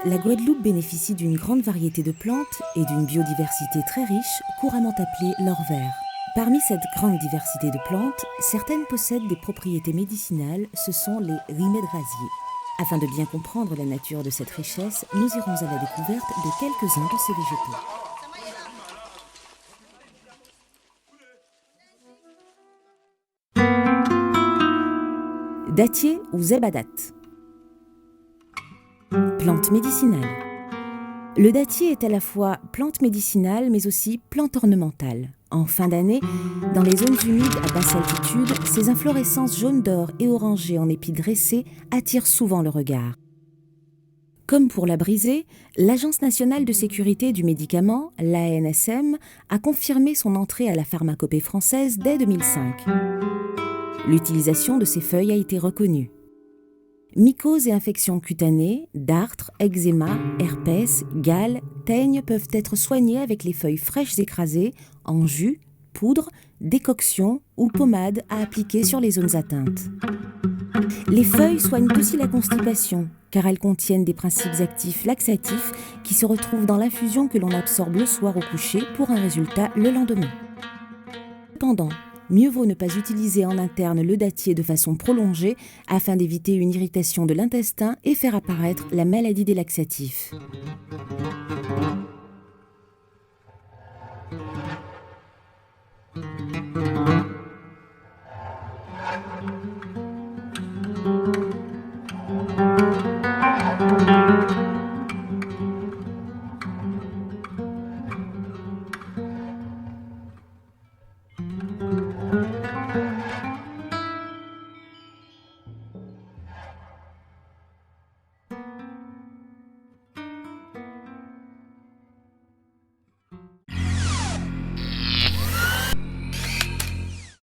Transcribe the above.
La Guadeloupe bénéficie d'une grande variété de plantes et d'une biodiversité très riche, couramment appelée l'or vert. Parmi cette grande diversité de plantes, certaines possèdent des propriétés médicinales, ce sont les rimédrasiers. Afin de bien comprendre la nature de cette richesse, nous irons à la découverte de quelques-uns de ces végétaux. Dattier ou zebadat. Plante médicinale. Le dattier est à la fois plante médicinale mais aussi plante ornementale. En fin d'année, dans les zones humides à basse altitude, ses inflorescences jaunes d'or et orangées en épis dressés attirent souvent le regard. Comme pour la brisée, l'Agence nationale de sécurité du médicament, l'ANSM, a confirmé son entrée à la pharmacopée française dès 2005. L'utilisation de ces feuilles a été reconnue. Mycoses et infections cutanées, dartres, eczéma, herpès, gale, teigne peuvent être soignés avec les feuilles fraîches écrasées en jus, poudre, décoction ou pommade à appliquer sur les zones atteintes. Les feuilles soignent aussi la constipation, car elles contiennent des principes actifs laxatifs qui se retrouvent dans l'infusion que l'on absorbe le soir au coucher pour un résultat le lendemain. Cependant, mieux vaut ne pas utiliser en interne le dattier de façon prolongée afin d'éviter une irritation de l'intestin et faire apparaître la maladie des laxatifs.